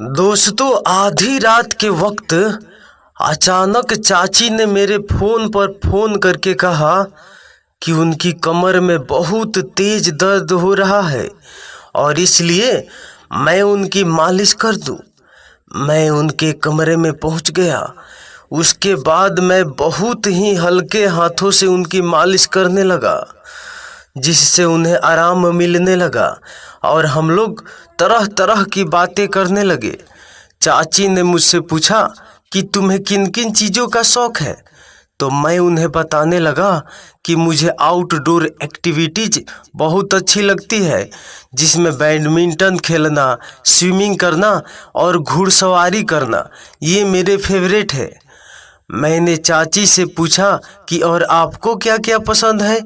दोस्तों, आधी रात के वक्त अचानक चाची ने मेरे फोन पर फोन करके कहा कि उनकी कमर में बहुत तेज दर्द हो रहा है और इसलिए मैं उनकी मालिश कर दूं। मैं उनके कमरे में पहुंच गया। उसके बाद मैं बहुत ही हल्के हाथों से उनकी मालिश करने लगा, जिससे उन्हें आराम मिलने लगा और हम लोग तरह तरह की बातें करने लगे। चाची ने मुझसे पूछा कि तुम्हें किन किन चीज़ों का शौक है, तो मैं उन्हें बताने लगा कि मुझे आउटडोर एक्टिविटीज बहुत अच्छी लगती है, जिसमें बैडमिंटन खेलना, स्विमिंग करना और घुड़सवारी करना ये मेरे फेवरेट है। मैंने चाची से पूछा कि और आपको क्या क्या पसंद है,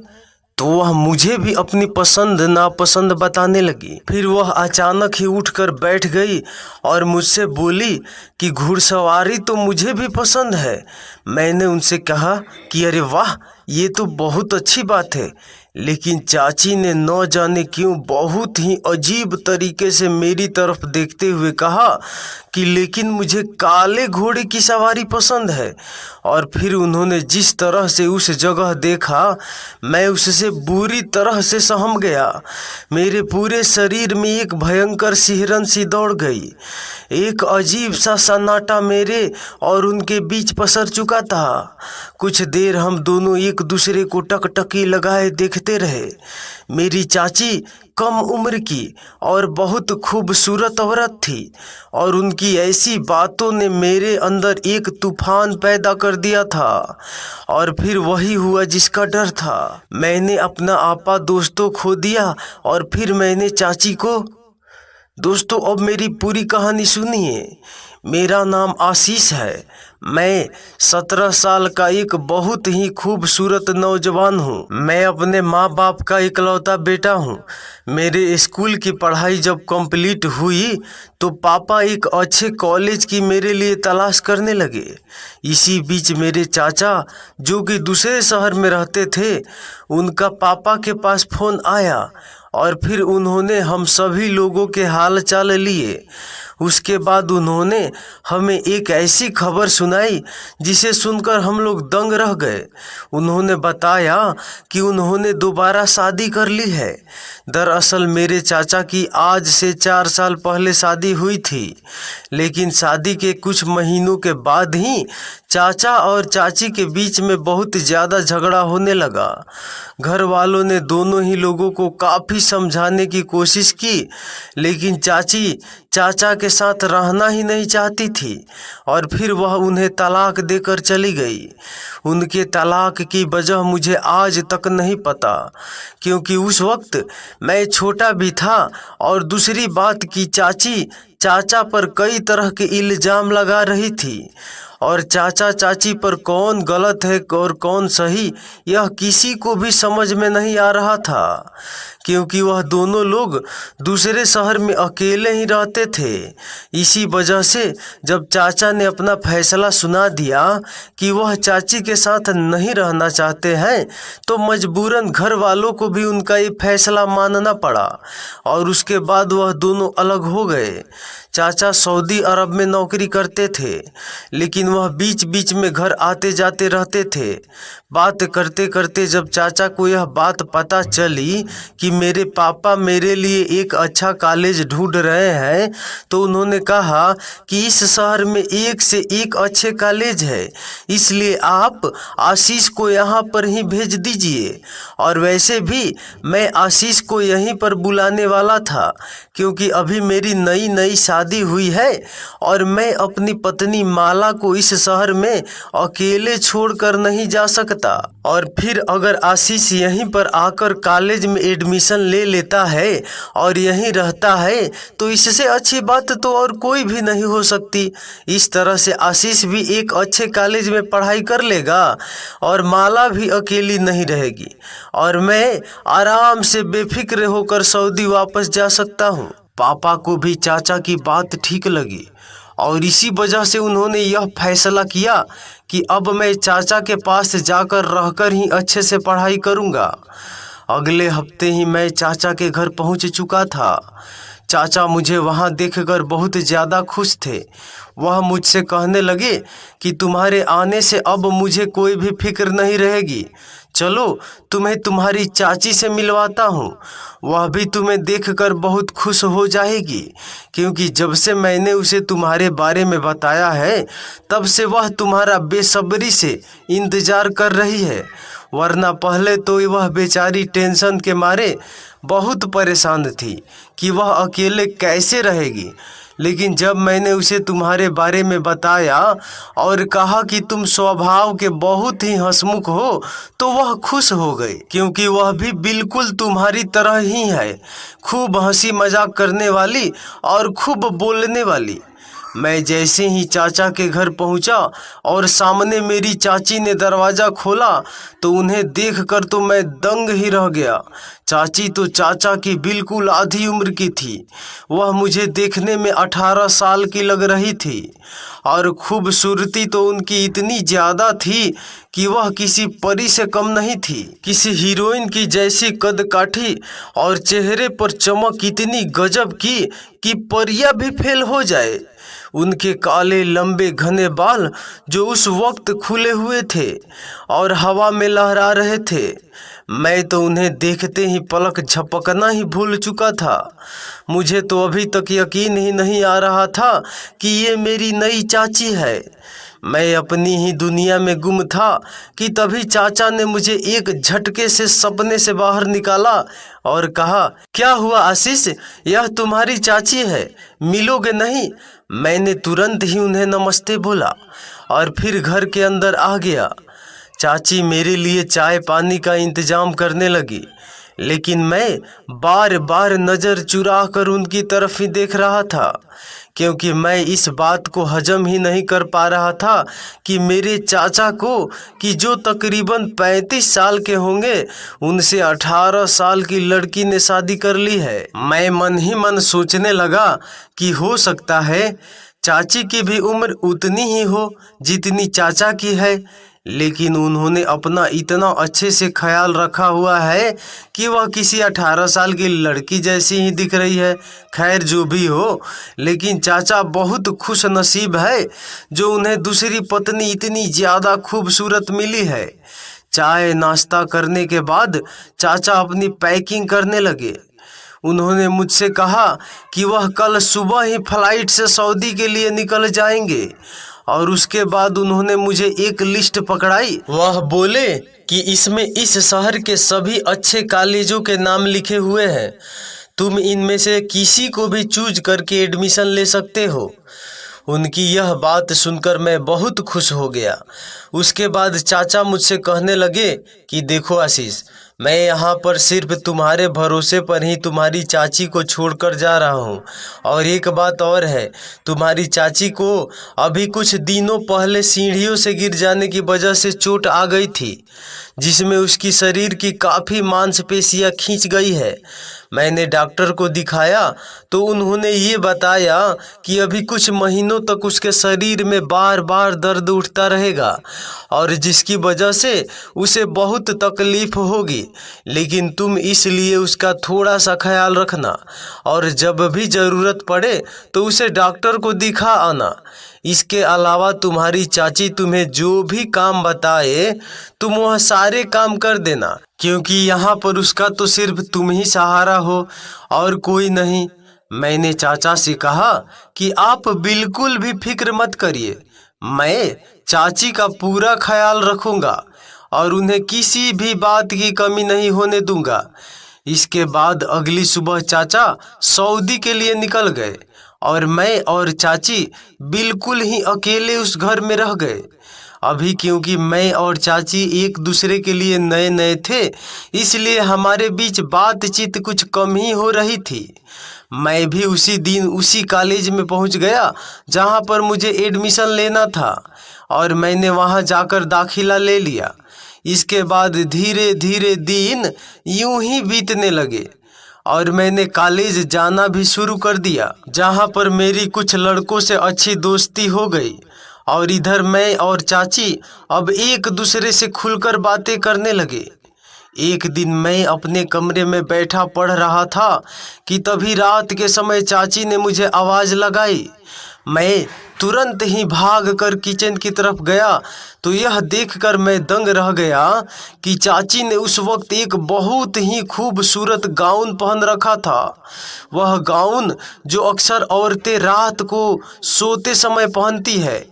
तो वह मुझे भी अपनी पसंद नापसंद बताने लगी। फिर वह अचानक ही उठकर बैठ गई और मुझसे बोली कि घुड़सवारी तो मुझे भी पसंद है। मैंने उनसे कहा कि अरे वाह, ये तो बहुत अच्छी बात है। लेकिन चाची ने न जाने क्यों बहुत ही अजीब तरीके से मेरी तरफ देखते हुए कहा कि लेकिन मुझे काले घोड़े की सवारी पसंद है। और फिर उन्होंने जिस तरह से उस जगह देखा, मैं उससे बुरी तरह से सहम गया। मेरे पूरे शरीर में एक भयंकर सिहरन सी दौड़ गई। एक अजीब सा सन्नाटा मेरे और उनके बीच पसर चुका था। कुछ देर हम दोनों एक दूसरे को टकटकी लगाए देखते रहे। मेरी चाची कम उम्र की और बहुत खूबसूरत औरत थी और उनकी ऐसी बातों ने मेरे अंदर एक तूफान पैदा कर दिया था। और फिर वही हुआ जिसका डर था। मैंने अपना आपा दोस्तों खो दिया और फिर मैंने चाची को। दोस्तों, अब मेरी पूरी कहानी सुनिए। मेरा नाम आशीष है। मैं 17 साल का एक बहुत ही खूबसूरत नौजवान हूँ। मैं अपने माँ बाप का इकलौता बेटा हूँ। मेरे स्कूल की पढ़ाई जब कंप्लीट हुई तो पापा एक अच्छे कॉलेज की मेरे लिए तलाश करने लगे। इसी बीच मेरे चाचा, जो कि दूसरे शहर में रहते थे, उनका पापा के पास फ़ोन आया और फिर उन्होंने हम सभी लोगों के हाल चाल लिए। उसके बाद उन्होंने हमें एक ऐसी खबर सुनाई जिसे सुनकर हम लोग दंग रह गए। उन्होंने बताया कि उन्होंने दोबारा शादी कर ली है। दरअसल मेरे चाचा की आज से 4 साल पहले शादी हुई थी, लेकिन शादी के कुछ महीनों के बाद ही चाचा और चाची के बीच में बहुत ज़्यादा झगड़ा होने लगा। घर वालों ने दोनों ही लोगों को काफ़ी समझाने की कोशिश की, लेकिन चाची चाचा के साथ रहना ही नहीं चाहती थी और फिर वह उन्हें तलाक देकर चली गई। उनके तलाक की वजह मुझे आज तक नहीं पता, क्योंकि उस वक्त मैं छोटा भी था। और दूसरी बात कि चाची चाचा पर कई तरह के इल्ज़ाम लगा रही थी और चाचा चाची पर कौन गलत है और कौन सही, यह किसी को भी समझ में नहीं आ रहा था, क्योंकि वह दोनों लोग दूसरे शहर में अकेले ही रहते थे। इसी वजह से जब चाचा ने अपना फैसला सुना दिया कि वह चाची के साथ नहीं रहना चाहते हैं, तो मजबूरन घर वालों को भी उनका ये फैसला मानना पड़ा और उसके बाद वह दोनों अलग हो गए। चाचा सऊदी अरब में नौकरी करते थे, लेकिन वह बीच बीच में घर आते जाते रहते थे। बात करते करते जब चाचा को यह बात पता चली कि मेरे पापा मेरे लिए एक अच्छा कॉलेज ढूंढ रहे हैं, तो उन्होंने कहा कि इस शहर में एक से एक अच्छे कॉलेज है, इसलिए आप आशीष को यहाँ पर ही भेज दीजिए। और वैसे भी मैं आशीष को यहीं पर बुलाने वाला था, क्योंकि अभी मेरी नई नई शादी हुई है और मैं अपनी पत्नी माला को इस शहर में अकेले छोड़कर नहीं जा सकता। और फिर अगर आशीष यहीं पर आकर कॉलेज में एडमिशन ले लेता है और यहीं रहता है, तो इससे अच्छी बात तो और कोई भी नहीं हो सकती। इस तरह से आशीष भी एक अच्छे कॉलेज में पढ़ाई कर लेगा और माला भी अकेली नहीं रहेगी और मैं आराम से बेफिक्र होकर सऊदी वापस जा सकता हूँ। पापा को भी चाचा की बात ठीक लगी और इसी वजह से उन्होंने यह फैसला किया कि अब मैं चाचा के पास जाकर रहकर ही अच्छे से पढ़ाई करूँगा। अगले हफ्ते ही मैं चाचा के घर पहुँच चुका था। चाचा मुझे वहाँ देखकर बहुत ज़्यादा खुश थे। वह मुझसे कहने लगे कि तुम्हारे आने से अब मुझे कोई भी फिक्र नहीं रहेगी। चलो तुम्हें तुम्हारी चाची से मिलवाता हूँ, वह भी तुम्हें देखकर बहुत खुश हो जाएगी, क्योंकि जब से मैंने उसे तुम्हारे बारे में बताया है तब से वह तुम्हारा बेसब्री से इंतज़ार कर रही है। वरना पहले तो वह बेचारी टेंशन के मारे बहुत परेशान थी कि वह अकेले कैसे रहेगी, लेकिन जब मैंने उसे तुम्हारे बारे में बताया और कहा कि तुम स्वभाव के बहुत ही हंसमुख हो तो वह खुश हो गई, क्योंकि वह भी बिल्कुल तुम्हारी तरह ही है, खूब हंसी मजाक करने वाली और खूब बोलने वाली। मैं जैसे ही चाचा के घर पहुंचा और सामने मेरी चाची ने दरवाज़ा खोला तो उन्हें देखकर तो मैं दंग ही रह गया। चाची तो चाचा की बिल्कुल आधी उम्र की थी। वह मुझे देखने में 18 साल की लग रही थी और खूबसूरती तो उनकी इतनी ज़्यादा थी कि वह किसी परी से कम नहीं थी। किसी हीरोइन की जैसी कद काठी और चेहरे पर चमक इतनी गजब की कि परियां भी फेल हो जाए। उनके काले लंबे घने बाल जो उस वक्त खुले हुए थे और हवा में लहरा रहे थे, मैं तो उन्हें देखते ही पलक झपकना ही भूल चुका था। मुझे तो अभी तक यकीन ही नहीं आ रहा था कि ये मेरी नई चाची है। मैं अपनी ही दुनिया में गुम था कि तभी चाचा ने मुझे एक झटके से सपने से बाहर निकाला और कहा, क्या हुआ आशीष, यह तुम्हारी चाची है, मिलोगे नहीं? मैंने तुरंत ही उन्हें नमस्ते बोला और फिर घर के अंदर आ गया। चाची मेरे लिए चाय पानी का इंतजाम करने लगी, लेकिन मैं बार बार नज़र चुरा कर उनकी तरफ ही देख रहा था, क्योंकि मैं इस बात को हजम ही नहीं कर पा रहा था कि मेरे चाचा को, कि जो तकरीबन 35 साल के होंगे, उनसे 18 साल की लड़की ने शादी कर ली है। मैं मन ही मन सोचने लगा कि हो सकता है चाची की भी उम्र उतनी ही हो जितनी चाचा की है, लेकिन उन्होंने अपना इतना अच्छे से ख्याल रखा हुआ है कि वह किसी 18 साल की लड़की जैसी ही दिख रही है। खैर जो भी हो, लेकिन चाचा बहुत खुश नसीब है जो उन्हें दूसरी पत्नी इतनी ज़्यादा खूबसूरत मिली है। चाय नाश्ता करने के बाद चाचा अपनी पैकिंग करने लगे। उन्होंने मुझसे कहा कि वह कल सुबह ही फ्लाइट से सऊदी के लिए निकल जाएंगे और उसके बाद उन्होंने मुझे एक लिस्ट पकड़ाई। वह बोले कि इसमें इस शहर के सभी अच्छे कॉलेजों के नाम लिखे हुए हैं, तुम इनमें से किसी को भी चूज करके एडमिशन ले सकते हो। उनकी यह बात सुनकर मैं बहुत खुश हो गया। उसके बाद चाचा मुझसे कहने लगे कि देखो आशीष, मैं यहाँ पर सिर्फ तुम्हारे भरोसे पर ही तुम्हारी चाची को छोड़कर जा रहा हूँ। और एक बात और है, तुम्हारी चाची को अभी कुछ दिनों पहले सीढ़ियों से गिर जाने की वजह से चोट आ गई थी, जिसमें उसकी शरीर की काफ़ी मांसपेशियाँ खींच गई है। मैंने डॉक्टर को दिखाया तो उन्होंने ये बताया कि अभी कुछ महीनों तक उसके शरीर में बार बार दर्द उठता रहेगा और जिसकी वजह से उसे बहुत तकलीफ होगी, लेकिन तुम इसलिए उसका थोड़ा सा ख्याल रखना और जब भी ज़रूरत पड़े तो उसे डॉक्टर को दिखा आना। इसके अलावा तुम्हारी चाची तुम्हें जो भी काम बताए तुम वह सारे काम कर देना, क्योंकि यहाँ पर उसका तो सिर्फ तुम ही सहारा हो और कोई नहीं। मैंने चाचा से कहा कि आप बिल्कुल भी फिक्र मत करिए, मैं चाची का पूरा ख्याल रखूँगा और उन्हें किसी भी बात की कमी नहीं होने दूंगा। इसके बाद अगली सुबह चाचा सऊदी के लिए निकल गए और मैं और चाची बिल्कुल ही अकेले उस घर में रह गए। अभी क्योंकि मैं और चाची एक दूसरे के लिए नए नए थे, इसलिए हमारे बीच बातचीत कुछ कम ही हो रही थी। मैं भी उसी दिन उसी कॉलेज में पहुंच गया जहां पर मुझे एडमिशन लेना था और मैंने वहां जाकर दाखिला ले लिया। इसके बाद धीरे धीरे दिन यूं ही बीतने लगे और मैंने कॉलेज जाना भी शुरू कर दिया, जहां पर मेरी कुछ लड़कों से अच्छी दोस्ती हो गई और इधर मैं और चाची अब एक दूसरे से खुलकर बातें करने लगे। एक दिन मैं अपने कमरे में बैठा पढ़ रहा था कि तभी रात के समय चाची ने मुझे आवाज़ लगाई। मैं तुरंत ही भाग कर किचन की तरफ गया तो यह देखकर मैं दंग रह गया कि चाची ने उस वक्त एक बहुत ही खूबसूरत गाउन पहन रखा था। वह गाउन जो अक्सर औरतें रात को सोते समय पहनती है,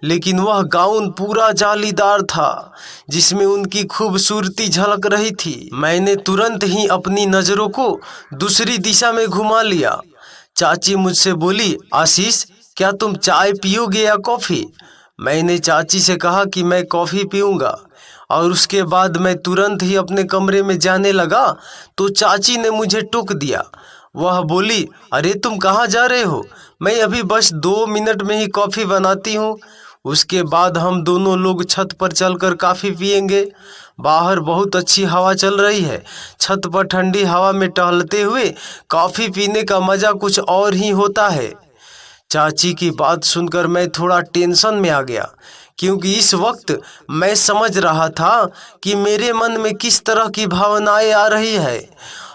लेकिन वह गाउन पूरा जालीदार था जिसमें उनकी खूबसूरती झलक रही थी। मैंने तुरंत ही अपनी नज़रों को दूसरी दिशा में घुमा लिया। चाची मुझसे बोली, आशीष, क्या तुम चाय पियोगे या कॉफ़ी? मैंने चाची से कहा कि मैं कॉफ़ी पीऊँगा और उसके बाद मैं तुरंत ही अपने कमरे में जाने लगा तो चाची ने मुझे टोक दिया। वह बोली, अरे तुम कहाँ जा रहे हो? मैं अभी बस 2 मिनट में ही कॉफ़ी बनाती हूँ। उसके बाद हम दोनों लोग छत पर चलकर कॉफ़ी पिएंगे। बाहर बहुत अच्छी हवा चल रही है। छत पर ठंडी हवा में टहलते हुए कॉफ़ी पीने का मज़ा कुछ और ही होता है। चाची की बात सुनकर मैं थोड़ा टेंशन में आ गया, क्योंकि इस वक्त मैं समझ रहा था कि मेरे मन में किस तरह की भावनाएं आ रही है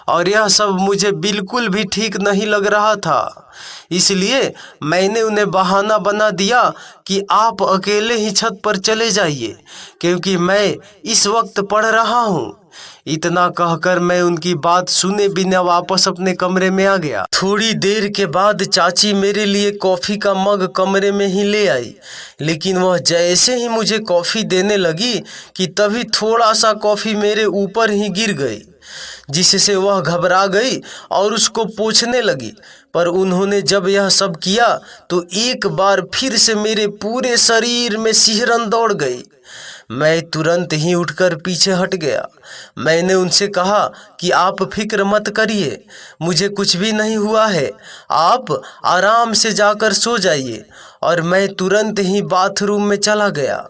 और यह सब मुझे बिल्कुल भी ठीक नहीं लग रहा था। इसलिए मैंने उन्हें बहाना बना दिया कि आप अकेले ही छत पर चले जाइए, क्योंकि मैं इस वक्त पढ़ रहा हूँ। इतना कहकर मैं उनकी बात सुने बिना वापस अपने कमरे में आ गया। थोड़ी देर के बाद चाची मेरे लिए कॉफ़ी का मग कमरे में ही ले आई, लेकिन वह जैसे ही मुझे कॉफ़ी देने लगी कि तभी थोड़ा सा कॉफ़ी मेरे ऊपर ही गिर गई, जिससे वह घबरा गई और उसको पोंछने लगी। पर उन्होंने जब यह सब किया तो एक बार फिर से मेरे पूरे शरीर में सिहरन दौड़ गई। मैं तुरंत ही उठकर पीछे हट गया। मैंने उनसे कहा कि आप फिक्र मत करिए, मुझे कुछ भी नहीं हुआ है, आप आराम से जाकर सो जाइए। और मैं तुरंत ही बाथरूम में चला गया।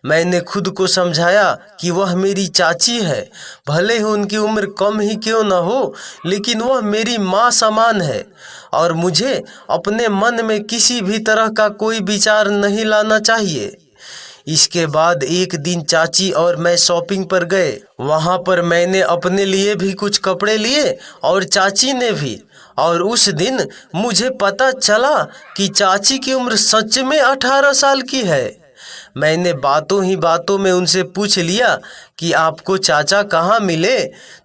मैंने खुद को समझाया कि वह मेरी चाची है, भले ही उनकी उम्र कम ही क्यों न हो, लेकिन वह मेरी माँ समान है और मुझे अपने मन में किसी भी तरह का कोई विचार नहीं लाना चाहिए। इसके बाद एक दिन चाची और मैं शॉपिंग पर गए। वहाँ पर मैंने अपने लिए भी कुछ कपड़े लिए और चाची ने भी। और उस दिन मुझे पता चला कि चाची की उम्र सच में 18 साल की है। मैंने बातों ही बातों में उनसे पूछ लिया कि आपको चाचा कहाँ मिले,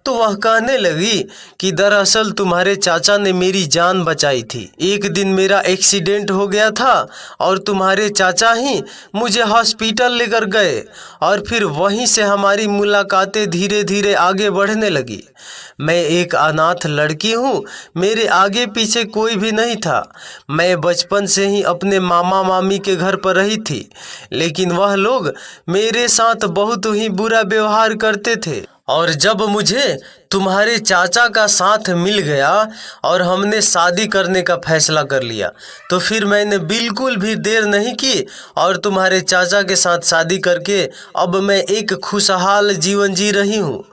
तो वह कहने लगी कि दरअसल तुम्हारे चाचा ने मेरी जान बचाई थी। एक दिन मेरा एक्सीडेंट हो गया था और तुम्हारे चाचा ही मुझे हॉस्पिटल लेकर गए और फिर वहीं से हमारी मुलाकातें धीरे धीरे आगे बढ़ने लगी। मैं एक अनाथ लड़की हूँ, मेरे आगे पीछे कोई भी नहीं था। मैं बचपन से ही अपने मामा मामी के घर पर रही थी, लेकिन वह लोग मेरे साथ बहुत ही बुरा व्यवहार करते थे। और जब मुझे तुम्हारे चाचा का साथ मिल गया और हमने शादी करने का फैसला कर लिया, तो फिर मैंने बिल्कुल भी देर नहीं की और तुम्हारे चाचा के साथ शादी करके अब मैं एक खुशहाल जीवन जी रही हूँ।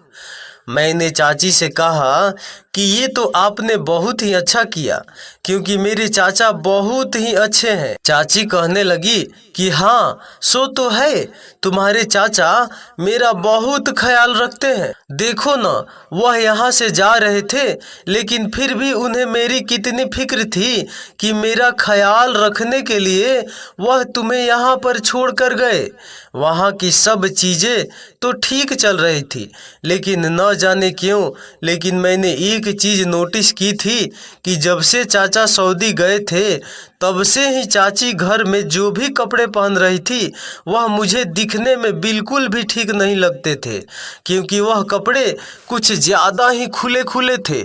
मैंने चाची से कहा कि ये तो आपने बहुत ही अच्छा किया, क्योंकि मेरे चाचा बहुत ही अच्छे हैं। चाची कहने लगी कि हाँ, सो तो है, तुम्हारे चाचा मेरा बहुत ख्याल रखते हैं। देखो ना, वह यहाँ से जा रहे थे, लेकिन फिर भी उन्हें मेरी कितनी फिक्र थी कि मेरा ख्याल रखने के लिए वह तुम्हें यहाँ पर छोड़ कर गए। वहाँ की सब चीज़ें तो ठीक चल रही थी, लेकिन न जाने क्यों, लेकिन मैंने एक चीज़ नोटिस की थी कि जब से चाचा सऊदी गए थे तब से ही चाची घर में जो भी कपड़े पहन रही थी वह मुझे दिखने में बिल्कुल भी ठीक नहीं लगते थे, क्योंकि वह कपड़े कुछ ज़्यादा ही खुले खुले थे।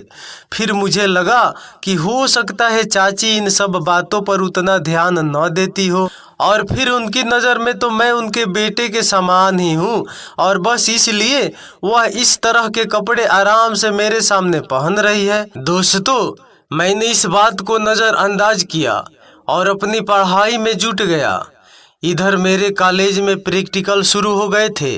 फिर मुझे लगा कि हो सकता है चाची इन सब बातों पर उतना ध्यान न देती हो, और फिर उनकी नज़र में तो मैं उनके बेटे के समान ही हूँ और बस इसलिए वह इस तरह के कपड़े आराम से मेरे सामने पहन रही है। दोस्तों, मैंने इस बात को नज़रअंदाज किया और अपनी पढ़ाई में जुट गया। इधर मेरे कॉलेज में प्रैक्टिकल शुरू हो गए थे,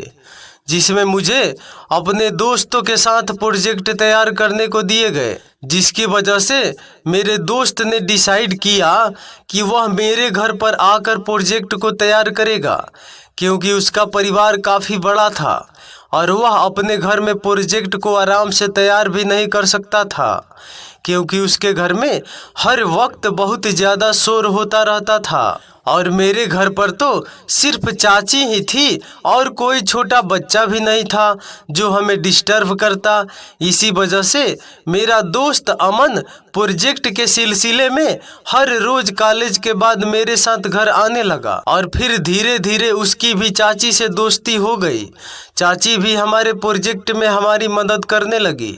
जिसमें मुझे अपने दोस्तों के साथ प्रोजेक्ट तैयार करने को दिए गए, जिसकी वजह से मेरे दोस्त ने डिसाइड किया कि वह मेरे घर पर आकर प्रोजेक्ट को तैयार करेगा, क्योंकि उसका परिवार काफ़ी बड़ा था और वह अपने घर में प्रोजेक्ट को आराम से तैयार भी नहीं कर सकता था, क्योंकि उसके घर में हर वक्त बहुत ज़्यादा शोर होता रहता था। और मेरे घर पर तो सिर्फ चाची ही थी और कोई छोटा बच्चा भी नहीं था जो हमें डिस्टर्ब करता। इसी वजह से मेरा दोस्त अमन प्रोजेक्ट के सिलसिले में हर रोज कॉलेज के बाद मेरे साथ घर आने लगा और फिर धीरे धीरे उसकी भी चाची से दोस्ती हो गई। चाची भी हमारे प्रोजेक्ट में हमारी मदद करने लगी।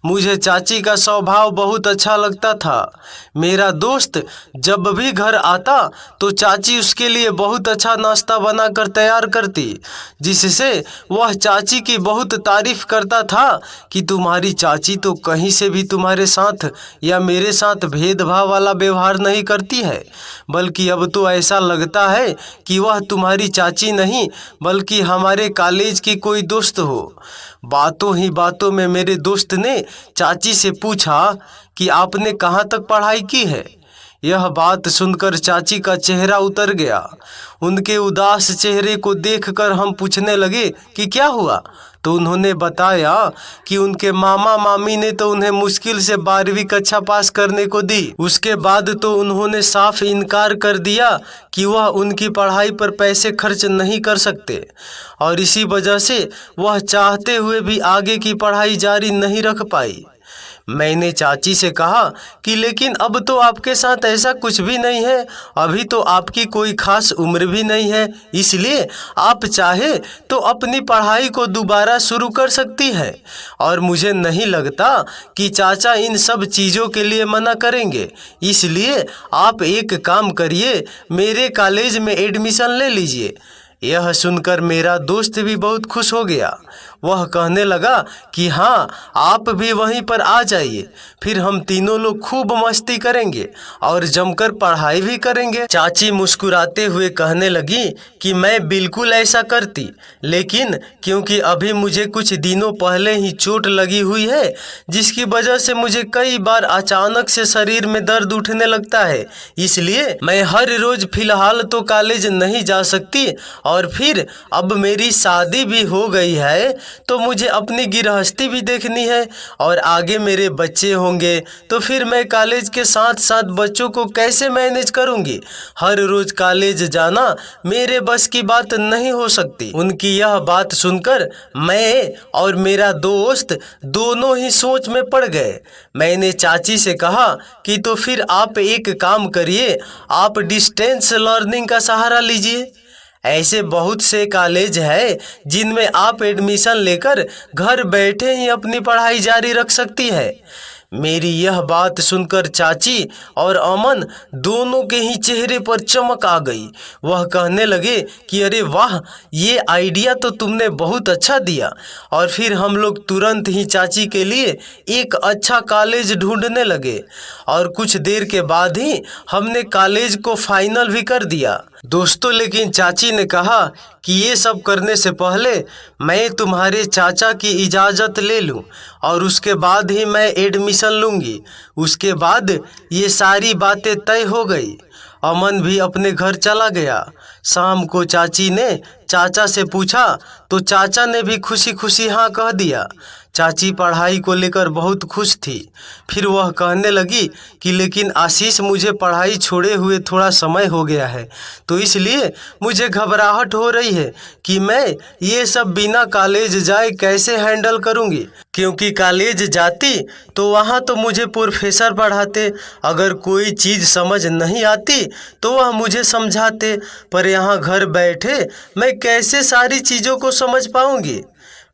मुझे चाची का स्वभाव बहुत अच्छा लगता था। मेरा दोस्त जब भी घर आता तो चाची उसके लिए बहुत अच्छा नाश्ता बनाकर तैयार करती, जिससे वह चाची की बहुत तारीफ करता था कि तुम्हारी चाची तो कहीं से भी तुम्हारे साथ या मेरे साथ भेदभाव वाला व्यवहार नहीं करती है, बल्कि अब तो ऐसा लगता है कि वह तुम्हारी चाची नहीं बल्कि हमारे कॉलेज की कोई दोस्त हो। बातों ही बातों में मेरे दोस्त ने चाची से पूछा कि आपने कहाँ तक पढ़ाई की है। यह बात सुनकर चाची का चेहरा उतर गया। उनके उदास चेहरे को देखकर हम पूछने लगे कि क्या हुआ, तो उन्होंने बताया कि उनके मामा मामी ने तो उन्हें मुश्किल से 12वीं कक्षा पास करने को दी। उसके बाद तो उन्होंने साफ इनकार कर दिया कि वह उनकी पढ़ाई पर पैसे खर्च नहीं कर सकते, और इसी वजह से वह चाहते हुए भी आगे की पढ़ाई जारी नहीं रख पाई। मैंने चाची से कहा कि लेकिन अब तो आपके साथ ऐसा कुछ भी नहीं है, अभी तो आपकी कोई खास उम्र भी नहीं है, इसलिए आप चाहे तो अपनी पढ़ाई को दोबारा शुरू कर सकती है। और मुझे नहीं लगता कि चाचा इन सब चीज़ों के लिए मना करेंगे, इसलिए आप एक काम करिए, मेरे कॉलेज में एडमिशन ले लीजिए। यह सुनकर मेरा दोस्त भी बहुत खुश हो गया। वह कहने लगा कि हाँ, आप भी वहीं पर आ जाइए, फिर हम तीनों लोग खूब मस्ती करेंगे और जमकर पढ़ाई भी करेंगे। चाची मुस्कुराते हुए कहने लगी कि मैं बिल्कुल ऐसा करती, लेकिन क्योंकि अभी मुझे कुछ दिनों पहले ही चोट लगी हुई है, जिसकी वजह से मुझे कई बार अचानक से शरीर में दर्द उठने लगता है, इसलिए मैं हर रोज फिलहाल तो कॉलेज नहीं जा सकती। और फिर अब मेरी शादी भी हो गई है तो मुझे अपनी गृहस्थी भी देखनी है, और आगे मेरे बच्चे होंगे तो फिर मैं कॉलेज के साथ साथ बच्चों को कैसे मैनेज करूंगी। हर रोज कॉलेज जाना मेरे बस की बात नहीं हो सकती। उनकी यह बात सुनकर मैं और मेरा दोस्त दोनों ही सोच में पड़ गए। मैंने चाची से कहा कि तो फिर आप एक काम करिए, आप डिस्टेंस लर्निंग का सहारा लीजिए। ऐसे बहुत से कॉलेज है जिनमें आप एडमिशन लेकर घर बैठे ही अपनी पढ़ाई जारी रख सकती है। मेरी यह बात सुनकर चाची और अमन दोनों के ही चेहरे पर चमक आ गई। वह कहने लगे कि अरे वाह, ये आइडिया तो तुमने बहुत अच्छा दिया। और फिर हम लोग तुरंत ही चाची के लिए एक अच्छा कॉलेज ढूंढने लगे, और कुछ देर के बाद ही हमने कॉलेज को फाइनल भी कर दिया। दोस्तों, लेकिन चाची ने कहा कि ये सब करने से पहले मैं तुम्हारे चाचा की इजाज़त ले लूं, और उसके बाद ही मैं एडमिशन लूँगी। उसके बाद ये सारी बातें तय हो गई। अमन भी अपने घर चला गया। शाम को चाची ने चाचा से पूछा तो चाचा ने भी खुशी खुशी हाँ कह दिया। चाची पढ़ाई को लेकर बहुत खुश थी। फिर वह कहने लगी कि लेकिन आशीष, मुझे पढ़ाई छोड़े हुए थोड़ा समय हो गया है, तो इसलिए मुझे घबराहट हो रही है कि मैं ये सब बिना कॉलेज जाए कैसे हैंडल करूँगी। क्योंकि कॉलेज जाती तो वहाँ तो मुझे प्रोफेसर पढ़ाते, अगर कोई चीज़ समझ नहीं आती तो वह मुझे समझाते, पर यहाँ घर बैठे मैं कैसे सारी चीज़ों को समझ पाऊँगी।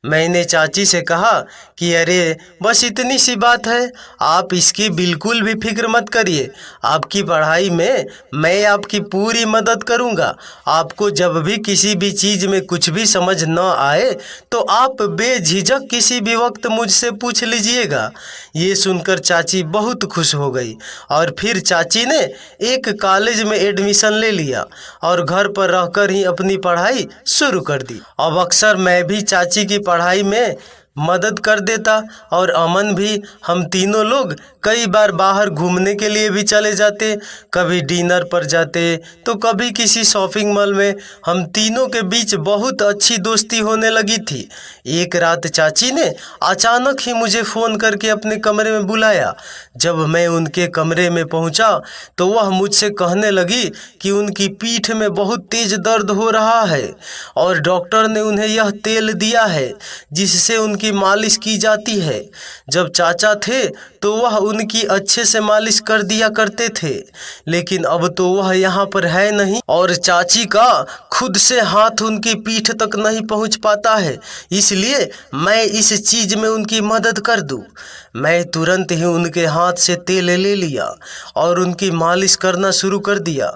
मैंने चाची से कहा कि अरे बस इतनी सी बात है, आप इसकी बिल्कुल भी फिक्र मत करिए। आपकी पढ़ाई में मैं आपकी पूरी मदद करूंगा। आपको जब भी किसी भी चीज़ में कुछ भी समझ न आए तो आप बेझिझक किसी भी वक्त मुझसे पूछ लीजिएगा। ये सुनकर चाची बहुत खुश हो गई, और फिर चाची ने एक कॉलेज में एडमिशन ले लिया और घर पर रहकर ही अपनी पढ़ाई शुरू कर दी। अब अक्सर मैं भी चाची की पढ़ाई में मदद कर देता। और अमन भी, हम तीनों लोग कई बार बाहर घूमने के लिए भी चले जाते, कभी डिनर पर जाते तो कभी किसी शॉपिंग मॉल में। हम तीनों के बीच बहुत अच्छी दोस्ती होने लगी थी। एक रात चाची ने अचानक ही मुझे फ़ोन करके अपने कमरे में बुलाया। जब मैं उनके कमरे में पहुंचा तो वह मुझसे कहने लगी कि उनकी पीठ में बहुत तेज दर्द हो रहा है और डॉक्टर ने उन्हें यह तेल दिया है जिससे उनकी मालिश की जाती है। जब चाचा थे तो वह उनकी अच्छे से मालिश कर दिया करते थे, लेकिन अब तो वह यहाँ पर है नहीं और चाची का खुद से हाथ उनकी पीठ तक नहीं पहुँच पाता है, इसलिए मैं इस चीज़ में उनकी मदद कर दूँ। मैं तुरंत ही उनके हाथ से तेल ले लिया और उनकी मालिश करना शुरू कर दिया,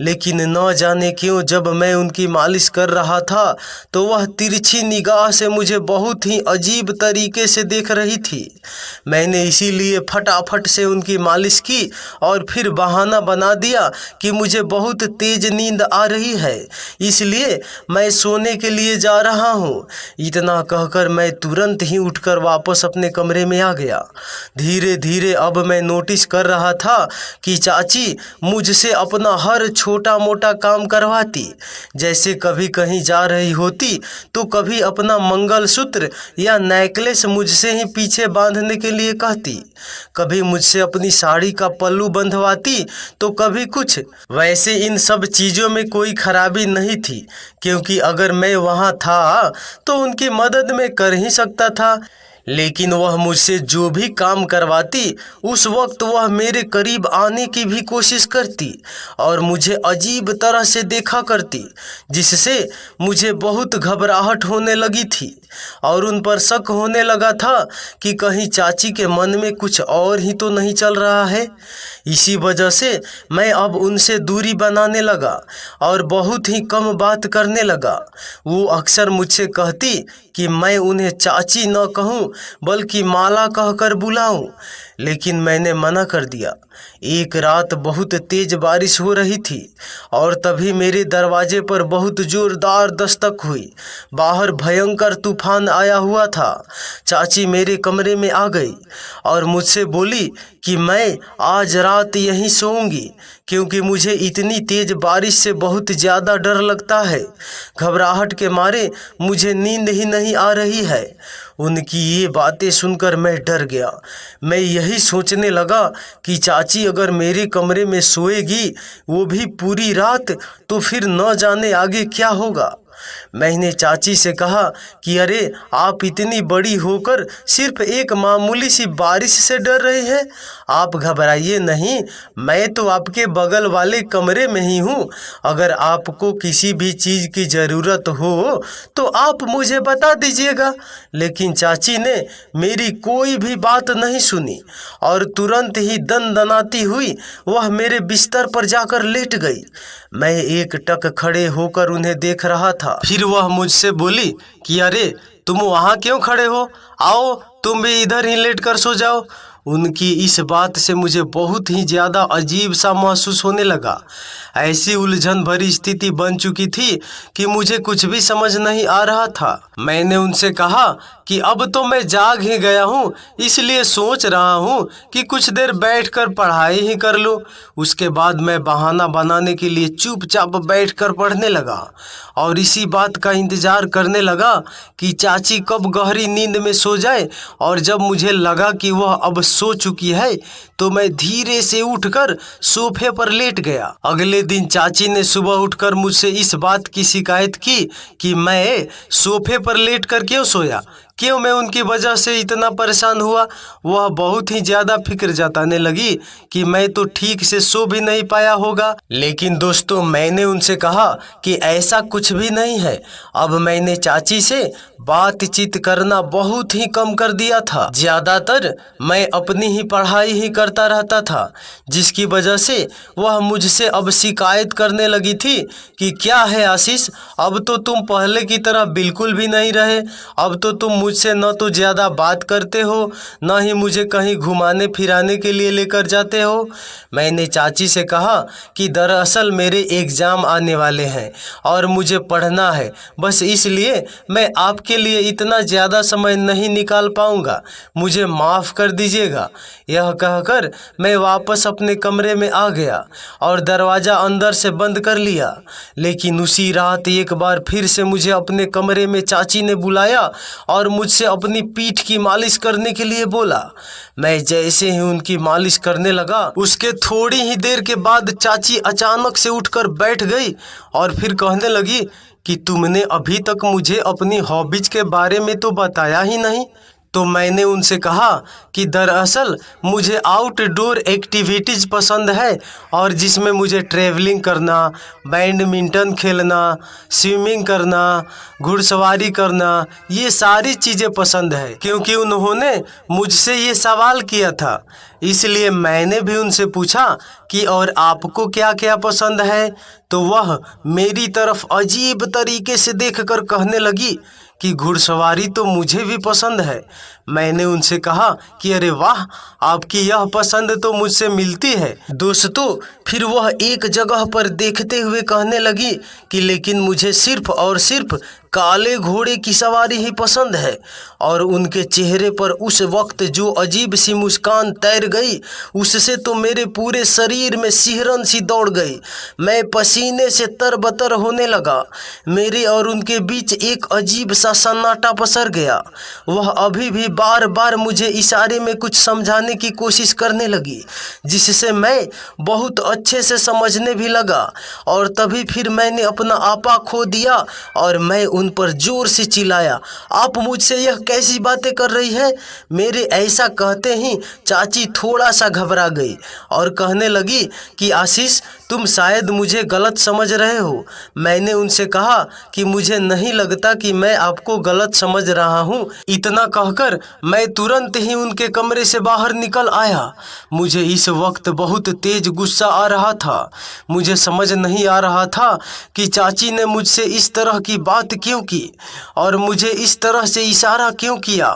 लेकिन न जाने क्यों जब मैं उनकी मालिश कर रहा था तो वह तिरछी निगाह से मुझे बहुत ही अजीब तरीके से देख रही थी। मैंने इसीलिए फटाफट से उनकी मालिश की और फिर बहाना बना दिया कि मुझे बहुत तेज नींद आ रही है, इसलिए मैं सोने के लिए जा रहा हूँ। इतना कहकर मैं तुरंत ही उठकर वापस अपने कमरे में आ गया। धीरे धीरे अब मैं नोटिस कर रहा था कि चाची मुझसे अपना हर छोटा मोटा काम करवाती, जैसे कभी कहीं जा रही होती तो कभी अपना मंगलसूत्र या नेकलेस मुझसे ही पीछे बांधने के लिए कहती, कभी मुझसे अपनी साड़ी का पल्लू बंधवाती तो कभी कुछ। वैसे इन सब चीज़ों में कोई खराबी नहीं थी, क्योंकि अगर मैं वहाँ था तो उनकी मदद मैं कर ही सकता था, लेकिन वह मुझसे जो भी काम करवाती उस वक्त वह मेरे करीब आने की भी कोशिश करती और मुझे अजीब तरह से देखा करती, जिससे मुझे बहुत घबराहट होने लगी थी और उन पर शक होने लगा था कि कहीं चाची के मन में कुछ और ही तो नहीं चल रहा है। इसी वजह से मैं अब उनसे दूरी बनाने लगा और बहुत ही कम बात करने लगा। वो अक्सर मुझसे कहती कि मैं उन्हें चाची न कहूँ बल्कि माला कहकर बुलाऊं, लेकिन मैंने मना कर दिया। एक रात बहुत तेज बारिश हो रही थी और तभी मेरे दरवाजे पर बहुत जोरदार दस्तक हुई। बाहर भयंकर तूफान आया हुआ था। चाची मेरे कमरे में आ गई और मुझसे बोली कि मैं आज रात यहीं सोऊंगी, क्योंकि मुझे इतनी तेज बारिश से बहुत ज़्यादा डर लगता है। घबराहट के मारे मुझे नींद ही नहीं आ रही है। उनकी ये बातें सुनकर मैं डर गया। मैं यही सोचने लगा कि चाची अगर मेरे कमरे में सोएगी, वो भी पूरी रात, तो फिर न जाने आगे क्या होगा। मैंने चाची से कहा कि अरे आप इतनी बड़ी होकर सिर्फ एक मामूली सी बारिश से डर रहे हैं, आप घबराइए नहीं, मैं तो आपके बगल वाले कमरे में ही हूँ। अगर आपको किसी भी चीज़ की ज़रूरत हो तो आप मुझे बता दीजिएगा। लेकिन चाची ने मेरी कोई भी बात नहीं सुनी और तुरंत ही दनदनाती हुई वह मेरे बिस्तर पर जाकर लेट गई। मैं एक टक खड़े होकर उन्हें देख रहा था। फिर वह मुझसे बोली कि अरे तुम वहाँ क्यों खड़े हो, आओ तुम भी इधर ही लेट कर सो जाओ। उनकी इस बात से मुझे बहुत ही ज़्यादा अजीब सा महसूस होने लगा। ऐसी उलझन भरी स्थिति बन चुकी थी कि मुझे कुछ भी समझ नहीं आ रहा था। मैंने उनसे कहा कि अब तो मैं जाग ही गया हूँ, इसलिए सोच रहा हूँ कि कुछ देर बैठकर पढ़ाई ही कर लूँ। उसके बाद मैं बहाना बनाने के लिए चुपचाप बैठकर पढ़ने लगा और इसी बात का इंतज़ार करने लगा कि चाची कब गहरी नींद में सो जाए। और जब मुझे लगा कि वह अब सो चुकी है तो मैं धीरे से उठकर सोफे पर लेट गया। अगले दिन चाची ने सुबह उठकर मुझसे इस बात की शिकायत की कि मैं सोफे पर लेटकर क्यों सोया, क्यों मैं उनकी वजह से इतना परेशान हुआ। वह बहुत ही ज़्यादा फिक्र जताने लगी कि मैं तो ठीक से सो भी नहीं पाया होगा। लेकिन दोस्तों, मैंने उनसे कहा कि ऐसा कुछ भी नहीं है। अब मैंने चाची से बातचीत करना बहुत ही कम कर दिया था। ज़्यादातर मैं अपनी ही पढ़ाई ही करता रहता था, जिसकी वजह से वह मुझसे अब शिकायत करने लगी थी कि क्या है आशीष, अब तो तुम पहले की तरह बिल्कुल भी नहीं रहे, अब तो तुम मुझसे न तो ज़्यादा बात करते हो, न ही मुझे कहीं घुमाने फिराने के लिए लेकर जाते हो। मैंने चाची से कहा कि दरअसल मेरे एग्ज़ाम आने वाले हैं और मुझे पढ़ना है, बस इसलिए मैं आपके लिए इतना ज़्यादा समय नहीं निकाल पाऊँगा, मुझे माफ़ कर दीजिएगा। यह कहकर मैं वापस अपने कमरे में आ गया और दरवाज़ा अंदर से बंद कर लिया। लेकिन उसी रात एक बार फिर से मुझे अपने कमरे में चाची ने बुलाया और मुझसे अपनी पीठ की मालिश करने के लिए बोला। मैं जैसे ही उनकी मालिश करने लगा, उसके थोड़ी ही देर के बाद चाची अचानक से उठकर बैठ गई और फिर कहने लगी कि तुमने अभी तक मुझे अपनी हॉबीज के बारे में तो बताया ही नहीं। तो मैंने उनसे कहा कि दरअसल मुझे आउटडोर एक्टिविटीज़ पसंद है और जिसमें मुझे ट्रैवलिंग करना, बैडमिंटन खेलना, स्विमिंग करना, घुड़सवारी करना, ये सारी चीज़ें पसंद है। क्योंकि उन्होंने मुझसे ये सवाल किया था, इसलिए मैंने भी उनसे पूछा कि और आपको क्या क्या पसंद है। तो वह मेरी तरफ अजीब तरीके से देखकर कहने लगी कि घुड़सवारी तो मुझे भी पसंद है। मैंने उनसे कहा कि अरे वाह, आपकी यह पसंद तो मुझसे मिलती है। दोस्तों, फिर वह एक जगह पर देखते हुए कहने लगी कि लेकिन मुझे सिर्फ और सिर्फ काले घोड़े की सवारी ही पसंद है। और उनके चेहरे पर उस वक्त जो अजीब सी मुस्कान तैर गई, उससे तो मेरे पूरे शरीर में सिहरन सी दौड़ गई। मैं पसीने से तरबतर होने लगा। मेरे और उनके बीच एक अजीब सा सन्नाटा पसर गया। वह अभी भी बार बार मुझे इशारे में कुछ समझाने की कोशिश करने लगी, जिससे मैं बहुत अच्छे से समझने भी लगा। और तभी फिर मैंने अपना आपा खो दिया और मैं उन पर जोर से चिल्लाया, आप मुझसे यह कैसी बातें कर रही है। मेरे ऐसा कहते ही चाची थोड़ा सा घबरा गई और कहने लगी कि आशीष, तुम शायद मुझे गलत समझ रहे हो। मैंने उनसे कहा कि मुझे नहीं लगता कि मैं आपको गलत समझ रहा हूँ। इतना कहकर मैं तुरंत ही उनके कमरे से बाहर निकल आया। मुझे इस वक्त बहुत तेज गुस्सा आ रहा था। मुझे समझ नहीं आ रहा था कि चाची ने मुझसे इस तरह की बात क्यों की और मुझे इस तरह से इशारा क्यों किया।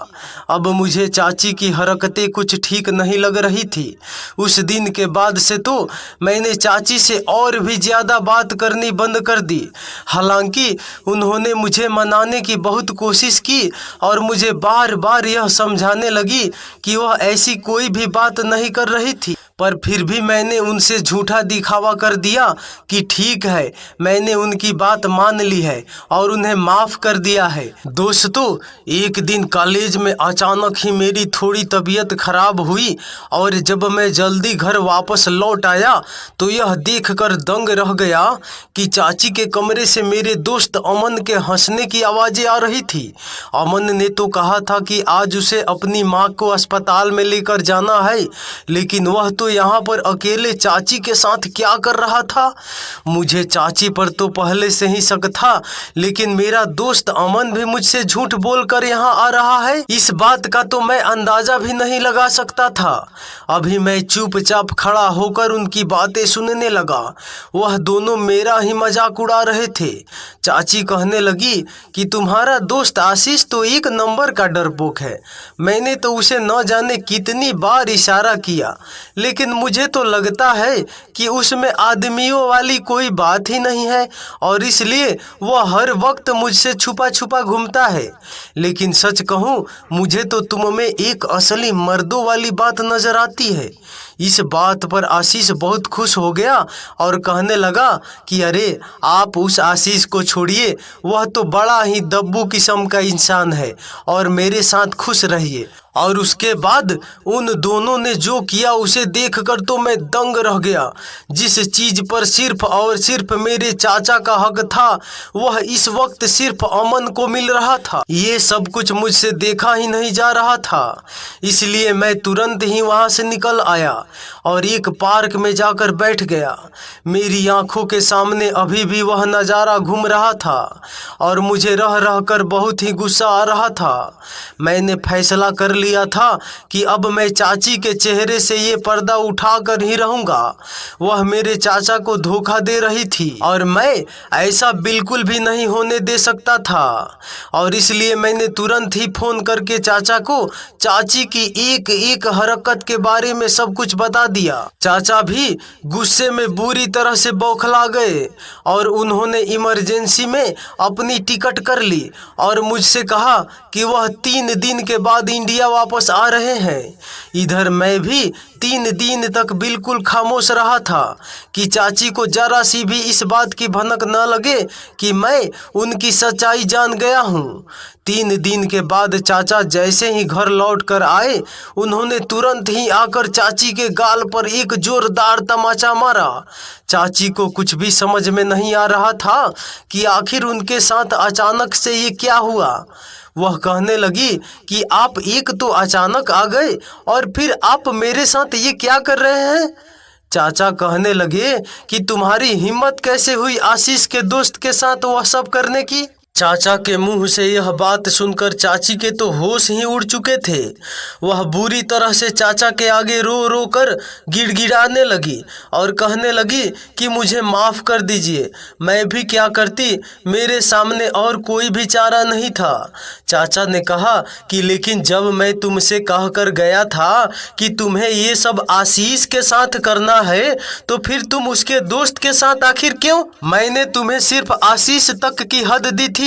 अब मुझे चाची की हरकतें कुछ ठीक नहीं लग रही थी। उस दिन के बाद से तो मैंने चाची से और भी ज़्यादा बात करनी बंद कर दी। हालांकि उन्होंने मुझे मनाने की बहुत कोशिश की और मुझे बार बार यह समझाने लगी कि वह ऐसी कोई भी बात नहीं कर रही थी, पर फिर भी मैंने उनसे झूठा दिखावा कर दिया कि ठीक है, मैंने उनकी बात मान ली है और उन्हें माफ़ कर दिया है। दोस्तों, एक दिन कॉलेज में अचानक ही मेरी थोड़ी तबीयत खराब हुई और जब मैं जल्दी घर वापस लौट आया तो यह देखकर दंग रह गया कि चाची के कमरे से मेरे दोस्त अमन के हंसने की आवाज़ें आ रही थी। अमन ने तो कहा था कि आज उसे अपनी माँ को अस्पताल में लेकर जाना है, लेकिन वह तो यहाँ पर अकेले चाची के साथ क्या कर रहा था। मुझे चाची पर तो पहले से ही शक था, लेकिन मेरा दोस्त अमन भी मुझसे झूठ बोलकर यहाँ आ रहा है, इस बात का तो मैं अंदाजा भी नहीं लगा सकता था। अभी मैं चुपचाप खड़ा होकर उनकी बातें सुनने लगा। वह दोनों मेरा ही मजाक उड़ा रहे थे। चाची कहने लगी कि तुम्हारा दोस्त आशीष तो एक नंबर का डरपोक है। मैंने तो उसे न जाने कितनी बार इशारा किया, लेकिन मुझे तो लगता है कि उसमें आदमियों वाली कोई बात ही नहीं है और इसलिए वह हर वक्त मुझसे छुपा छुपा घूमता है। लेकिन सच कहूँ, मुझे तो तुम में एक असली मर्दों वाली बात नजर आती है। इस बात पर आशीष बहुत खुश हो गया और कहने लगा कि अरे आप उस आशीष को छोड़िए, वह तो बड़ा ही दब्बू किस्म का इंसान है और मेरे साथ खुश रहिए। और उसके बाद उन दोनों ने जो किया उसे देखकर तो मैं दंग रह गया। जिस चीज पर सिर्फ और सिर्फ मेरे चाचा का हक था, वह इस वक्त सिर्फ अमन को मिल रहा था। ये सब कुछ मुझसे देखा ही नहीं जा रहा था, इसलिए मैं तुरंत ही वहां से निकल आया। और एक पार्क में जाकर बैठ गया। मेरी आंखों के सामने अभी भी वह नज़ारा घूम रहा था और मुझे रह रह कर बहुत ही गुस्सा आ रहा था। मैंने फैसला कर लिया था कि अब मैं चाची के चेहरे से ये पर्दा उठा कर ही रहूँगा। वह मेरे चाचा को धोखा दे रही थी और मैं ऐसा बिल्कुल भी नहीं होने दे सकता था, और इसलिए मैंने तुरंत ही फ़ोन करके चाचा को चाची की एक एक हरकत के बारे में सब कुछ बता दिया। चाचा भी गुस्से में बुरी तरह से बौखला गए और उन्होंने इमरजेंसी में अपनी टिकट कर ली और मुझसे कहा कि वह 3 दिन के बाद इंडिया वापस आ रहे हैं। इधर मैं भी 3 दिन तक बिल्कुल खामोश रहा था कि चाची को जरा सी भी इस बात की भनक न लगे कि मैं उनकी सच्चाई जान गया हूँ। 3 दिन के बाद चाचा जैसे ही घर लौट कर आए, उन्होंने तुरंत ही आकर चाची के गाल पर एक जोरदार तमाचा मारा। चाची को कुछ भी समझ में नहीं आ रहा था कि आखिर उनके साथ अचानक से ये क्या हुआ। वह कहने लगी कि आप एक तो अचानक आ गए और फिर आप मेरे साथ ये क्या कर रहे हैं। चाचा कहने लगे कि तुम्हारी हिम्मत कैसे हुई आशीष के दोस्त के साथ वह सब करने की। चाचा के मुंह से यह बात सुनकर चाची के तो होश ही उड़ चुके थे। वह बुरी तरह से चाचा के आगे रो रो कर गिड़गिड़ाने लगी और कहने लगी कि मुझे माफ़ कर दीजिए, मैं भी क्या करती, मेरे सामने और कोई भी चारा नहीं था। चाचा ने कहा कि लेकिन जब मैं तुमसे कह कर गया था कि तुम्हें ये सब आशीष के साथ करना है, तो फिर तुम उसके दोस्त के साथ आखिर क्यों? मैंने तुम्हें सिर्फ आशीष तक की हद दी थी।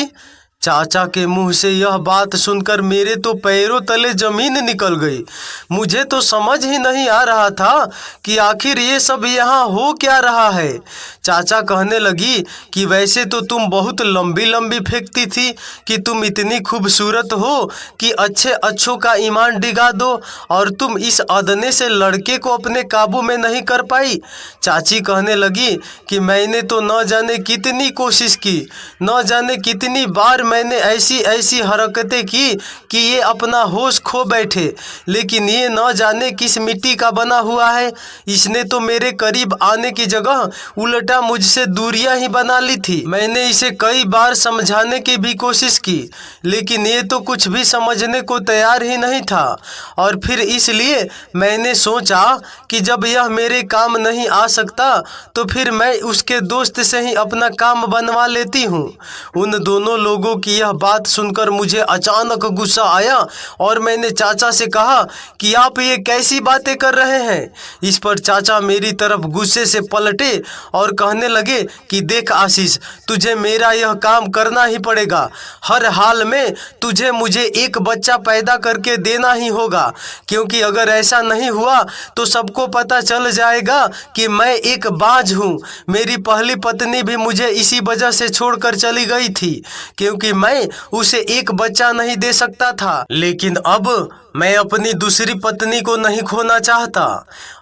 चाचा के मुंह से यह बात सुनकर मेरे तो पैरों तले जमीन निकल गई। मुझे तो समझ ही नहीं आ रहा था कि आखिर ये सब यहाँ हो क्या रहा है। चाचा कहने लगी कि वैसे तो तुम बहुत लंबी लंबी फेंकती थी कि तुम इतनी खूबसूरत हो कि अच्छे अच्छों का ईमान डिगा दो, और तुम इस अदने से लड़के को अपने काबू में नहीं कर पाई। चाची कहने लगी कि मैंने तो न जाने कितनी कोशिश की, न जाने कितनी बार मैंने ऐसी ऐसी हरकतें की कि ये अपना होश खो बैठे, लेकिन ये न जाने किस मिट्टी का बना हुआ है। इसने तो मेरे करीब आने की जगह उल्टा मुझसे दूरियां ही बना ली थी। मैंने इसे कई बार समझाने की भी कोशिश की, लेकिन ये तो कुछ भी समझने को तैयार ही नहीं था। और फिर इसलिए मैंने सोचा कि जब यह मेरे काम नहीं आ सकता तो फिर मैं उसके दोस्त से ही अपना काम बनवा लेती हूँ। उन दोनों लोगों की यह बात सुनकर मुझे अचानक गुस्सा आया और मैंने चाचा से कहा कि आप ये कैसी बातें कर रहे हैं। इस पर चाचा मेरी तरफ गुस्से से पलटे और कहने लगे कि देख आशीष, तुझे मेरा यह काम करना ही पड़ेगा। हर हाल में तुझे मुझे एक बच्चा पैदा करके देना ही होगा, क्योंकि अगर ऐसा नहीं हुआ तो सबको पता चल जाएगा कि मैं एक बाज हूँ। मेरी पहली पत्नी भी मुझे इसी वजह से छोड़कर चली गई थी, क्योंकि मैं उसे एक बच्चा नहीं दे सकता था। लेकिन अब मैं अपनी दूसरी पत्नी को नहीं खोना चाहता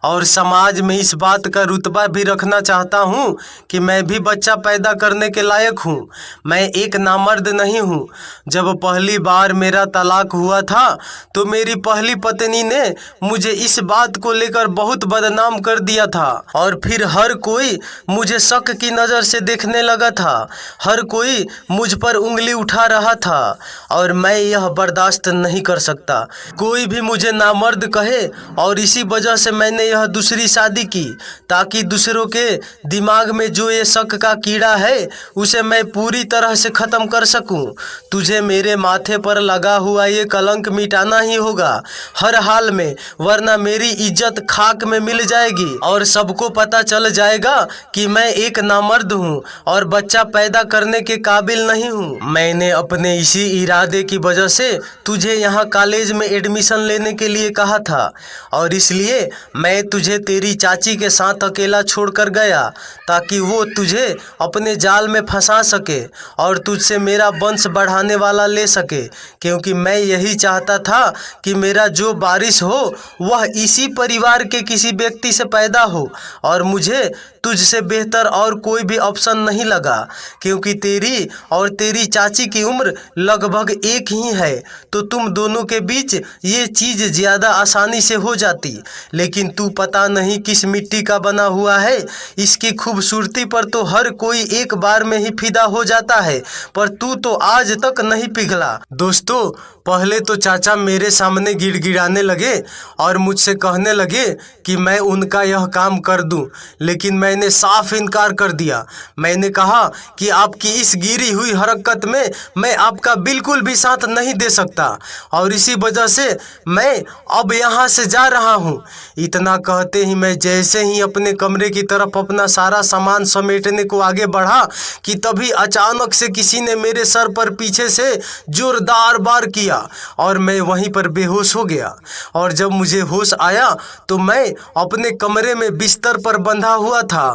और समाज में इस बात का रुतबा भी रखना चाहता हूँ कि मैं भी बच्चा पैदा करने के लायक हूँ। मैं एक नामर्द नहीं हूँ। जब पहली बार मेरा तलाक हुआ था तो मेरी पहली पत्नी ने मुझे इस बात को लेकर बहुत बदनाम कर दिया था और फिर हर कोई मुझे शक की नज़र से देखने लगा था। हर कोई मुझ पर उंगली उठा रहा था और मैं यह बर्दाश्त नहीं कर सकता। कोई भी मुझे नामर्द कहे, और इसी वजह से मैंने यह दूसरी शादी की ताकि दूसरों के दिमाग में जो ये शक का कीड़ा है उसे मैं पूरी तरह से ख़त्म कर सकूं। तुझे मेरे माथे पर लगा हुआ ये कलंक मिटाना ही होगा हर हाल में, वरना मेरी इज्जत खाक में मिल जाएगी और सबको पता चल जाएगा कि मैं एक नामर्द हूँ और बच्चा पैदा करने के काबिल नहीं हूँ। मैंने अपने इसी इरादे की वजह से तुझे यहाँ कॉलेज में एडमिशन लेने के लिए कहा था और इसलिए मैं तुझे तेरी चाची के साथ अकेला छोड़कर गया ताकि वो तुझे अपने जाल में फंसा सके और तुझसे मेरा वंश बढ़ाने वाला ले सके, क्योंकि मैं यही चाहता था कि मेरा जो वारिस हो वह इसी परिवार के किसी व्यक्ति से पैदा हो, और मुझे तुझसे बेहतर और कोई भी ऑप्शन नहीं लगा, क्योंकि तेरी और तेरी चाची की उम्र लगभग एक ही है, तो तुम दोनों के बीच ये चीज़ ज़्यादा आसानी से हो जाती, लेकिन तू पता नहीं किस मिट्टी का बना हुआ है। इसकी खूबसूरती पर तो हर कोई एक बार में ही फिदा हो जाता है, पर तू तो आज तक नहीं पिघला। दोस्तों, पहले तो चाचा मेरे सामने गिड़गिड़ाने लगे और मुझसे कहने लगे कि मैं उनका यह काम कर दूं, लेकिन मैंने साफ इनकार कर दिया। मैंने कहा कि आपकी इस गिरी हुई हरकत में मैं आपका बिल्कुल भी साथ नहीं दे सकता और इसी वजह से मैं अब यहाँ से जा रहा हूँ। इतना कहते ही मैं जैसे ही अपने कमरे की तरफ अपना सारा सामान समेटने को आगे बढ़ा कि तभी अचानक से किसी ने मेरे सर पर पीछे से जोरदार वार किया और मैं वहीं पर बेहोश हो गया। और जब मुझे होश आया तो मैं अपने कमरे में बिस्तर पर बंधा हुआ था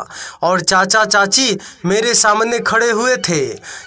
और चाचा चाची मेरे सामने खड़े हुए थे।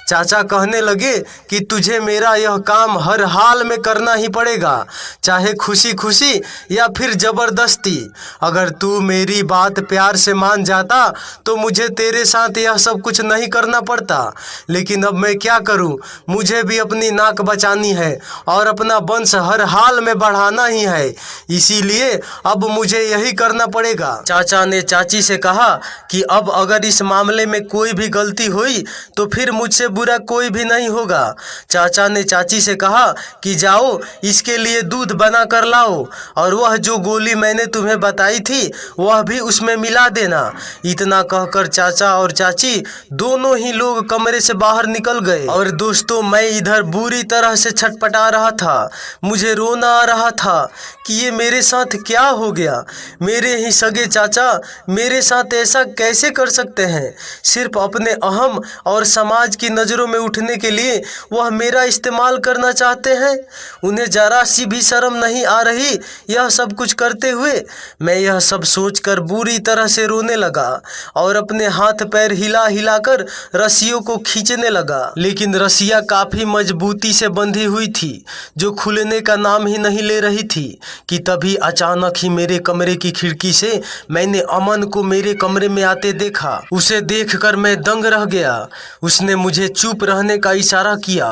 चाचा कहने लगे कि तुझे मेरा यह काम हर हाल में करना ही पड़ेगा, चाहे खुशी खुशी या फिर ज़बरदस्ती। अगर तू मेरी बात प्यार से मान जाता तो मुझे तेरे साथ यह सब कुछ नहीं करना पड़ता, लेकिन अब मैं क्या करूं? मुझे भी अपनी नाक बचानी है और अपना वंश हर हाल में बढ़ाना ही है, इसीलिए अब मुझे यही करना पड़ेगा। चाचा ने चाची से कहा कि अब अगर इस मामले में कोई भी गलती हुई तो फिर मुझसे बुरा कोई भी नहीं होगा। चाचा ने चाची से कहा कि जाओ इसके लिए दूध बना कर लाओ और वह जो गोली मैंने तुम्हें बताई थी वह भी उसमें मिला देना। इतना कहकर चाचा और चाची दोनों ही लोग कमरे से बाहर निकल गए। और दोस्तों, मैं इधर बुरी तरह से छटपटा रहा था। मुझे रोना आ रहा था कि ये मेरे साथ क्या हो गया। मेरे ही सगे चाचा मेरे साथ ऐसा कैसे कर सकते हैं? सिर्फ अपने अहम और समाज की नज़रों में उठने के लिए वह मेरा इस्तेमाल करना चाहते हैं। उन्हें जरा सी भी शर्म नहीं आ रही यह सब कुछ करते हुए। मैं यह सब सोचकर बुरी तरह से रोने लगा और अपने हाथ पैर हिला हिलाकर रस्सियों को खींचने लगा, लेकिन रस्सियाँ काफ़ी मजबूती से बंधी हुई थी जो खुलने का नाम ही नहीं ले रही थी कि तभी अचानक ही मेरे कमरे की खिड़की से मैंने अमन को मेरे कमरे में आते देखा। उसे देखकर मैं दंग रह गया। उसने मुझे चुप रहने का इशारा किया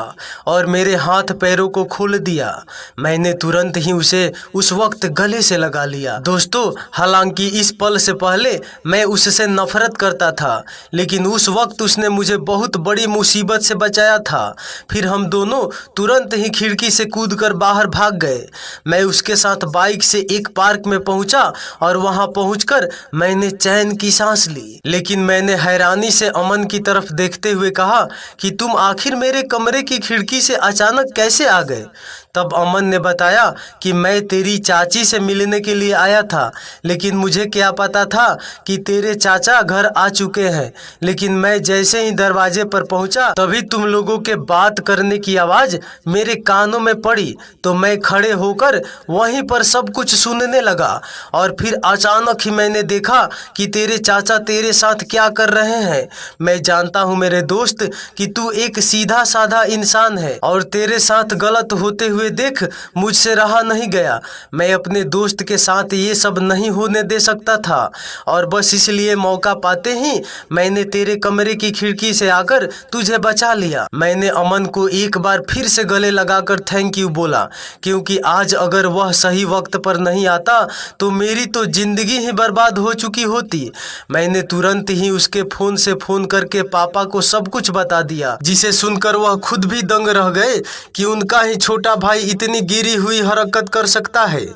और मेरे हाथ पैरों को खोल दिया। मैंने तुरंत ही उसे उस वक्त गले से लगा लिया। दोस्तों, हालांकि इस पल से पहले मैं उससे नफरत करता था, लेकिन उस वक्त उसने मुझे बहुत बड़ी मुसीबत से बचाया था। फिर हम दोनों तुरंत ही खिड़की से कूदकर बाहर भाग गए। मैं उसके साथ बाइक से एक पार्क में पहुंचा और वहां पहुंचकर मैंने चैन की सांस ली। लेकिन मैंने हैरानी से अमन की तरफ देखते हुए कहा कि तुम आखिर मेरे कमरे की खिड़की से अचानक कैसे आ गए? तब अमन ने बताया कि मैं तेरी चाची से मिलने के लिए आया था, लेकिन मुझे क्या पता था कि तेरे चाचा घर आ चुके हैं। लेकिन मैं जैसे ही दरवाजे पर पहुंचा तभी तुम लोगों के बात करने की आवाज़ मेरे कानों में पड़ी, तो मैं खड़े होकर वहीं पर सब कुछ सुनने लगा। और फिर अचानक ही मैंने देखा कि तेरे चाचा तेरे साथ क्या कर रहे हैं। मैं जानता हूँ मेरे दोस्त कि तू एक सीधा साधा इंसान है और तेरे साथ गलत होते हुए देख मुझसे रहा नहीं गया। मैं अपने दोस्त के साथ ये सब नहीं होने दे सकता था और बस इसलिए मौका पाते ही मैंने तेरे कमरे की खिड़की से आकर तुझे बचा लिया। मैंने अमन को एक बार फिर से गले लगाकर थैंक यू बोला, क्योंकि आज अगर वह सही वक्त पर नहीं आता तो मेरी तो जिंदगी ही बर्बाद हो चुकी होती। मैंने तुरंत ही उसके फोन से फोन करके पापा को सब कुछ बता दिया, जिसे सुनकर वह खुद भी दंग रह गए कि उनका ही छोटा भाई इतनी गिरी हुई हरकत कर सकता है।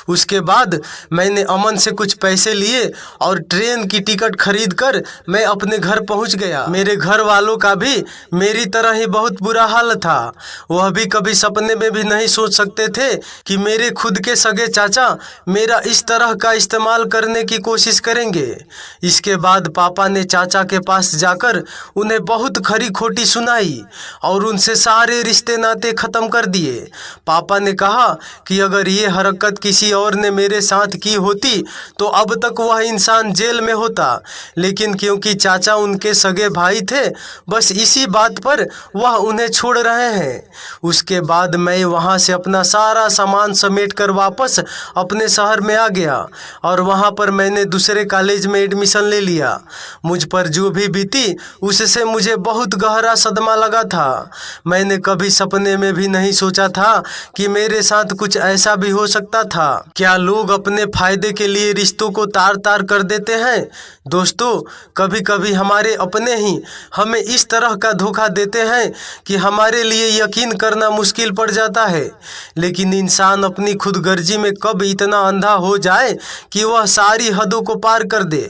उसके बाद मैंने अमन से कुछ पैसे लिए और ट्रेन की टिकट खरीद कर मैं अपने घर पहुंच गया। मेरे घर वालों का भी मेरी तरह ही बहुत बुरा हाल था। वह भी कभी सपने में भी नहीं सोच सकते थे कि मेरे खुद के सगे चाचा मेरा इस तरह का इस्तेमाल करने की कोशिश करेंगे। इसके बाद पापा ने चाचा के पास जाकर उन्हें बहुत खरी खोटी सुनाई और उनसे सारे रिश्ते नाते ख़त्म कर दिए। पापा ने कहा कि अगर ये हरकत किसी और ने मेरे साथ की होती तो अब तक वह इंसान जेल में होता, लेकिन क्योंकि चाचा उनके सगे भाई थे, बस इसी बात पर वह उन्हें छोड़ रहे हैं। उसके बाद मैं वहाँ से अपना सारा सामान समेट कर वापस अपने शहर में आ गया और वहाँ पर मैंने दूसरे कॉलेज में एडमिशन ले लिया। मुझ पर जो भी बीती उससे मुझे बहुत गहरा सदमा लगा था। मैंने कभी सपने में भी नहीं सोचा था कि मेरे साथ कुछ ऐसा भी हो सकता था। क्या लोग अपने फायदे के लिए रिश्तों को तार तार कर देते हैं? दोस्तों, कभी कभी हमारे अपने ही हमें इस तरह का धोखा देते हैं कि हमारे लिए यकीन करना मुश्किल पड़ जाता है। लेकिन इंसान अपनी खुदगर्जी में कब इतना अंधा हो जाए कि वह सारी हदों को पार कर दे,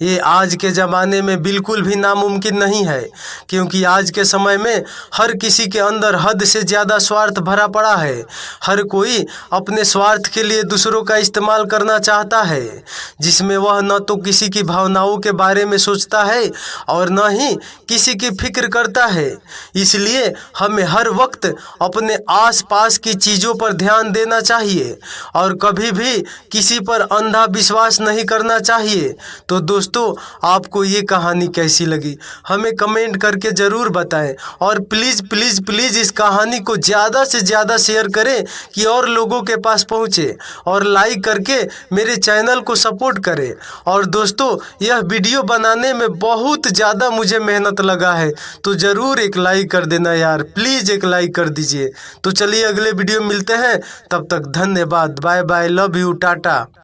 ये आज के ज़माने में बिल्कुल भी नामुमकिन नहीं है। क्योंकि आज के समय में हर किसी के अंदर हद से ज़्यादा स्वार्थ भरा पड़ा है। हर कोई अपने स्वार्थ के लिए दूसरों का इस्तेमाल करना चाहता है, जिसमें वह न तो किसी की भावनाओं के बारे में सोचता है और न ही किसी की फिक्र करता है। इसलिए हमें हर वक्त अपने आसपास की चीज़ों पर ध्यान देना चाहिए और कभी भी किसी पर अंधा विश्वास नहीं करना चाहिए। तो दोस्तों, आपको ये कहानी कैसी लगी हमें कमेंट करके ज़रूर बताएं और प्लीज़ प्लीज़ प्लीज़ इस कहानी को ज़्यादा से ज़्यादा शेयर करें कि और लोगों के पास पहुँचे, और लाइक करके मेरे चैनल को सपोर्ट करें। और दोस्तों, यह वीडियो बनाने में बहुत ज़्यादा मुझे मेहनत लगा है, तो ज़रूर एक लाइक कर देना यार, प्लीज़ एक लाइक कर दीजिए। तो चलिए अगले वीडियो मिलते हैं, तब तक धन्यवाद, bye bye, love you, Tata.